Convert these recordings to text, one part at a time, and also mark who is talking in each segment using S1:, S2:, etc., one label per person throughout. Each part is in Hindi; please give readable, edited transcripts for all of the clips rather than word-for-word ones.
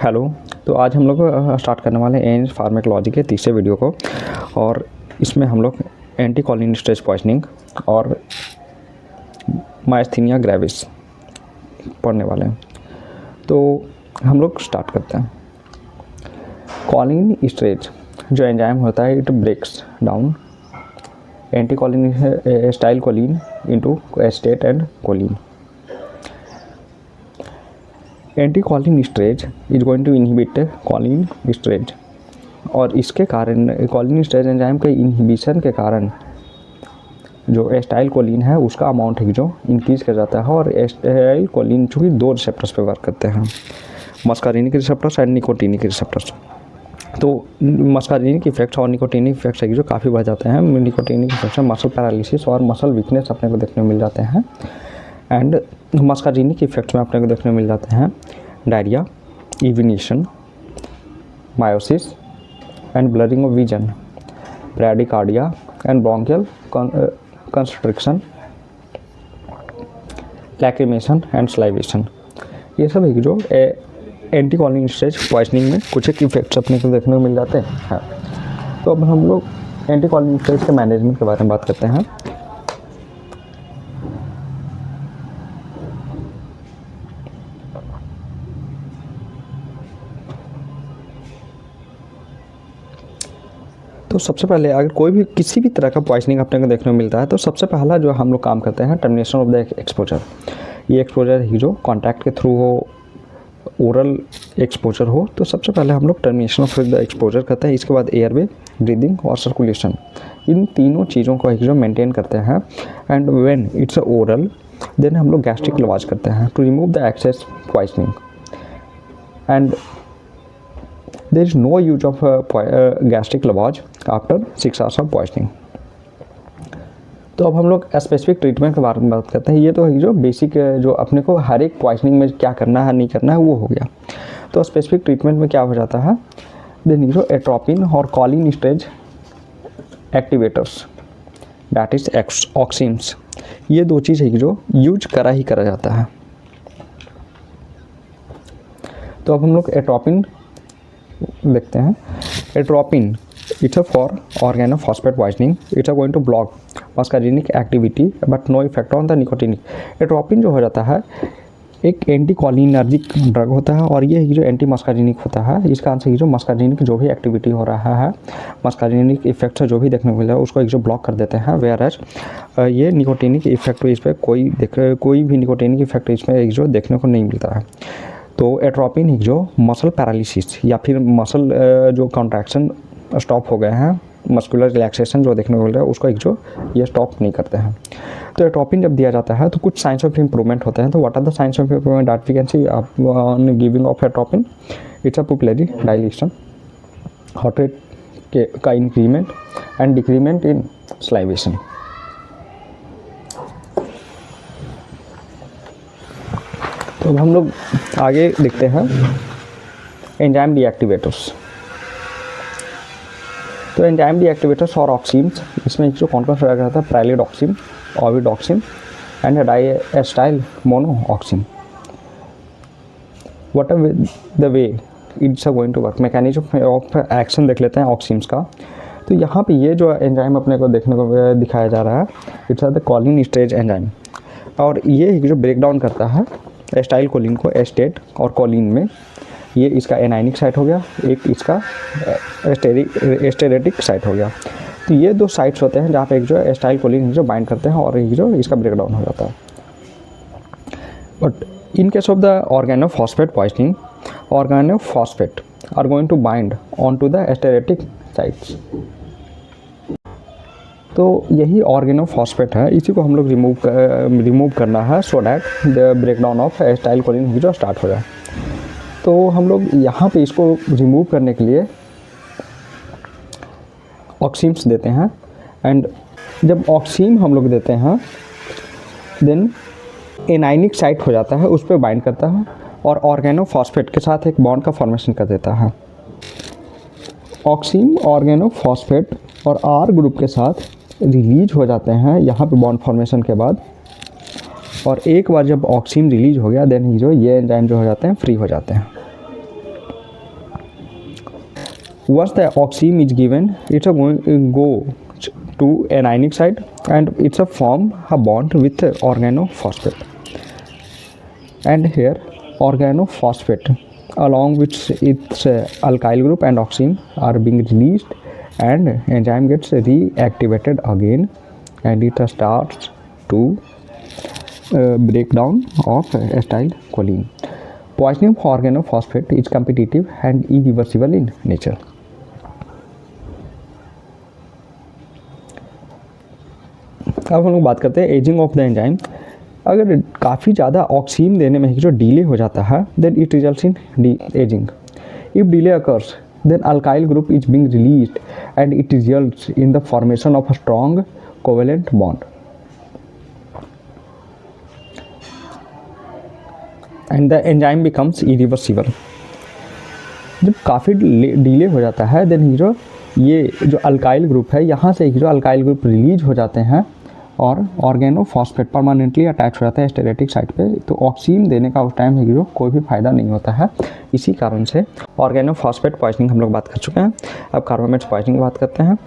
S1: हेलो। तो आज हम लोग स्टार्ट करने वाले हैं एन फार्मेकोलॉजी के तीसरे वीडियो को, और इसमें हम लोग एंटी कॉलिन स्ट्रेस पॉइजनिंग और मायस्थीनिया ग्रेविस पढ़ने वाले हैं। तो हम लोग स्टार्ट करते हैं। कॉलिन स्ट्रेस जो एंजाइम होता है, it breaks down anti choline acetyl choline into acetate and choline. Anti choline esterase is going to inhibit choline esterase, और इसके कारण कॉलिन स्ट्रेज एंजाइम के इनहिबिशन के कारण जो एस्टाइल कोलिन है उसका अमाउंट है जो इंक्रीज कर जाता है। और एस्टाइल कोलिन चूँकि दो रिसेप्टर्स पे वर्क करते हैं, मस्कारिनिक रिसेप्टर्स एंड निकोटिनिक रिसेप्टर्स। तो मस्कारिनिक इफेक्ट्स और निकोटिनिक इफेक्ट्स है जो काफ़ी बढ़ जाते हैं। निकोटिनिक इफेक्ट्स में मसल पैरालिसिस और मसल वीकनेस अपने को देखने को मिल जाते हैं। एंड मस्कारिनिक इफेक्ट्स में अपने को देखने को मिल जाते हैं diarrhoea, urination, miosis and blurring of vision, bradycardia and bronchial constriction, lacrimation and salivation. ये सब है जो एंटी कॉलिन स्ट्रेस पॉइजनिंग में कुछ एक इफेक्ट्स अपने को देखने को मिल जाते हैं। तो अब हम लोग एंटी कॉलिन स्ट्रेस के मैनेजमेंट के बारे में बात करते हैं। तो सबसे पहले अगर कोई भी किसी भी तरह का पॉइजनिंग अपने को देखने को मिलता है तो सबसे पहला जो हम लोग काम करते हैं टर्मिनेशन ऑफ द एक्सपोजर। ये एक्सपोजर ही जो कॉन्टैक्ट के थ्रू हो, ओरल एक्सपोजर हो, तो सबसे पहले हम लोग टर्मिनेशन ऑफ द एक्सपोजर करते हैं। इसके बाद एयरवे, ब्रीदिंग और सर्कुलेशन, इन तीनों चीज़ों को जो मेंटेन करते हैं। And when it's oral then हम लोग गैस्ट्रिक लवाज करते हैं to remove the excess poisoning. And there is no use of gastric lavage after 6 hours of poisoning। तो अब हम लोग स्पेसिफिक ट्रीटमेंट के बारे में बात करते हैं। ये तो जो बेसिक जो अपने को हर एक पॉइजनिंग में क्या करना है नहीं करना है वो हो गया। तो स्पेसिफिक ट्रीटमेंट में क्या हो जाता है, देन जो एट्रोपिन और cholinesterase activators that is oximes, ये दो चीज़ है जो यूज करा ही करा जाता है। तो अब हम लोग एट्रोपिन देखते हैं। Atropine it's a for organophosphate poisoning, it's a going to block muscarinic activity but no effect on the nicotinic. Atropine जो हो जाता है एक एंटी कॉलिनर्जिक ड्रग होता है, और ये जो एंटी मस्कारिनिक होता है इसका आंसर जो मस्कारिनिक जो भी एक्टिविटी हो रहा है, मस्कारिनिक इफेक्ट जो भी देखने को मिल रहा है उसको एक जो ब्लॉक कर देते हैं। वेयर एज ये निकोटिनिक इफेक्ट इस पर कोई भी निकोटिनिक इफेक्ट इसमें एक जो देखने को नहीं मिलता है। तो एट्रोपिन ही जो मसल पैरालिसिस या फिर मसल जो कॉन्ट्रैक्शन स्टॉप हो गए हैं, मस्कुलर रिलैक्सेशन जो देखने को मिल रहा है उसको एक जो ये स्टॉप नहीं करते हैं। तो एट्रोपिन जब दिया जाता है तो कुछ साइंस ऑफ इम्प्रूवमेंट होते हैं। तो what are the science of improvement that we can see on giving off atropine? It's a pupillary dilation, heart rate का increment and decrement in salivation. तो अब हम लोग आगे देखते हैं एंजाइम डीएक्टिवेटर्स। तो एंजाइम डीएक्टिवेटर्स और ऑक्सीम्स, इसमें जो कौन कौन सा रहता है, pralidoxime, obidoxime and diacetyl monoxime. What are the way it's going to work, mechanism of action देख लेते हैं ऑक्सीम्स का। तो यहाँ पे ये जो एंजाइम अपने को देखने को दिखाया जा रहा है, it's the Colin esterase enzyme, और ये जो ब्रेक डाउन करता है एस्टाइल कोलिन को एस्टेट और कोलिन में। ये इसका एनाइनिक साइट हो गया, एक इसका एस्टेरेटिक साइट हो गया। तो ये दो साइट्स होते हैं जहाँ पे एक जो एस्टाइल कोलिन जो बाइंड करते हैं और एक जो इसका ब्रेक डाउन हो जाता है। But in case of the organophosphate poisoning, organophosphate are going to bind on to the esteratic sites. तो यही ऑर्गेनोफॉस्फेट है, इसी को हम लोग रिमूव करना है so that the breakdown of acetyl Colin जो स्टार्ट हो जाए। तो हम लोग यहाँ पे इसको रिमूव करने के लिए ऑक्सीम्स देते हैं। एंड जब ऑक्सीम हम लोग देते हैं देन एनाइनिक साइट हो जाता है, उस पर बाइंड करता है और ऑर्गेनोफॉस्फेट के साथ एक बॉन्ड का फॉर्मेशन कर देता है। ऑक्सीम ऑर्गेनोफॉस्फेट और आर ग्रुप के साथ रिलीज हो जाते हैं यहाँ पे बॉन्ड फॉर्मेशन के बाद, और एक बार जब ऑक्सीन रिलीज हो गया देन जो ये एंजाइम जो हो जाते हैं फ्री हो जाते हैं। Once the oxime is given, it's a go to anionic side and it's a form a bond with organophosphate. And here organophosphate along with its alkyl group and oxime are being released and enzyme gets reactivated again and it starts to breakdown of acetylcholine. Poisoning of organophosphate is competitive and irreversible in nature. अब हम लोग बात करते हैं एजिंग ऑफ द एंजाइम। अगर काफ़ी ज़्यादा ऑक्सीन देने में जो डिले हो जाता है then it results in ageing. If delay occurs then alkyl group is being released and it results in the formation of a strong covalent bond and the enzyme becomes irreversible. जब काफ़ी डिले हो जाता है देन ये जो अल्काइल ग्रुप है यहाँ से जो अल्काइल ग्रुप रिलीज हो जाते हैं और ऑर्गेनोफॉस्फेट परमानेंटली अटैच हो जाता है स्टेरेटिक साइट पे। तो ऑक्सीन देने का उस टाइम जो कोई भी फ़ायदा नहीं होता है। इसी कारण से ऑर्गेनोफॉस्फेट पॉइजनिंग हम लोग बात कर चुके हैं। अब कार्बामेट्स पॉइजनिंग बात करते हैं।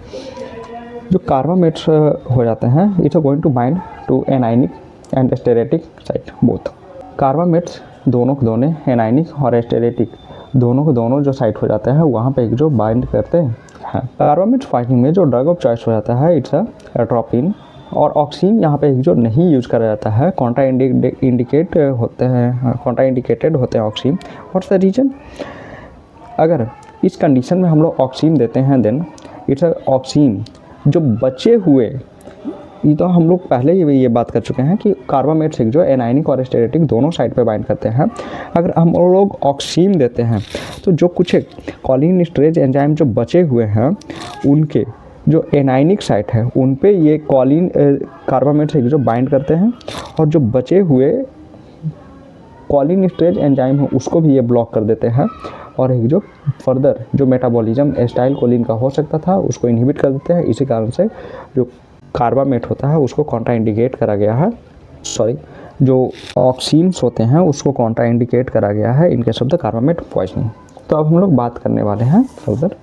S1: जो कार्बामेट्स हो जाते हैं it's going to bind to anionic and esteratic site both. Carbamates दोनों को दोनों एनाइनिक और स्टेरेटिक दोनों को दोनों जो साइट हो जाता है वहाँ पे जो बाइंड करते हैं। कार्बामेट्स पॉइजनिंग में जो ड्रग ऑफ चॉइस हो जाता है इट्स एट्रोपिन और ऑक्सीन यहाँ पे जो नहीं यूज करा जाता है कॉन्ट्राइंडिकेटेड होते हैं ऑक्सीन। What's the reason? अगर इस कंडीशन में हम लोग ऑक्सीन देते हैं देन इट्स ऑक्सीन जो बचे हुए ये तो हम लोग पहले ही ये बात कर चुके हैं कि कार्बामेट्स जो एनाइनिक और स्टेरेटिक दोनों साइड पे बाइंड करते हैं। अगर हम लोग ऑक्सीन देते हैं तो जो कुछ कॉलिन स्टोरेज एंजाइम जो बचे हुए हैं उनके जो एनाइनिक साइट है उन पे ये कॉलिन कार्बामेट्स जो बाइंड करते हैं और जो बचे हुए कॉलिन स्टोरेज एंजाइम है उसको भी ये ब्लॉक कर देते हैं और एक जो फर्दर जो मेटाबॉलिज्म एसिटाइलकोलिन का हो सकता था उसको इनहिबिट कर देते हैं। इसी कारण से जो कार्बामेट होता है उसको कॉन्ट्राइंडिकेट करा गया है। जो ऑक्सीन्स होते हैं उसको कॉन्ट्राइंडिकेट करा गया है इनके शब्द कार्बामेट पॉइजनिंग। तो अब हम लोग बात करने वाले हैं फर्दर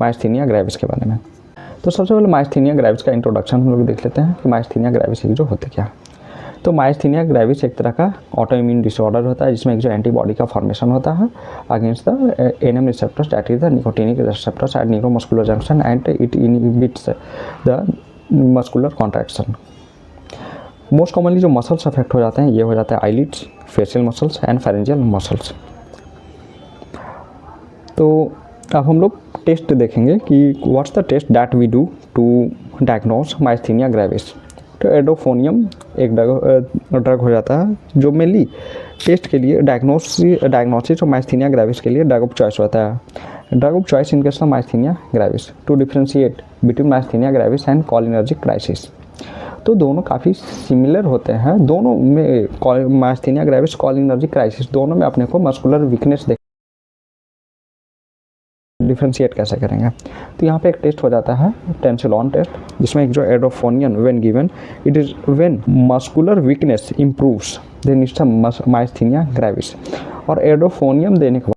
S1: माइस्थीनिया ग्रेविस के बारे में। तो सबसे पहले माइस्थीनिया ग्रेविस का इंट्रोडक्शन हम लोग देख लेते हैं कि माइस्थीनिया ग्रेविस जो होते क्या। तो माइस्थीनिया ग्रेविस एक तरह का ऑटोइम्यून डिसऑर्डर होता है जिसमें एक जो एंटीबॉडी का फॉर्मेशन होता है against the NM receptors that is the nicotinic receptors at neuromuscular junction and it inhibits the muscular contraction. Most commonly जो मसल्स अफेक्ट हो जाते हैं ये हो जाता है eyelids, facial muscles and pharyngeal muscles. तो अब हम लोग टेस्ट देखेंगे कि what's the test that we do to diagnose myasthenia gravis. तो एडोफोनियम एक ड्रग हो जाता है जो मेनली टेस्ट के लिए डायग्नोसिस ऑफ माइस्थीनिया ग्रेविस के लिए ड्रग ऑफ चॉइस होता है। Drug of choice in case of myasthenia gravis to differentiate between myasthenia gravis and cholinergic crisis. तो दोनों काफ़ी सिमिलर होते हैं। दोनों में माइस्थीनिया ग्रेविस कोलिनर्जिक क्राइसिस दोनों में अपने को मस्कुलर वीकनेस डिफरेंशिएट कैसे करेंगे। तो यहाँ पे एक टेस्ट हो जाता है टेंसिलॉन टेस्ट जिसमें एक जो edrophonium when given it is when muscular weakness improves then it's myasthenia gravis. और एडोफोनियम देने के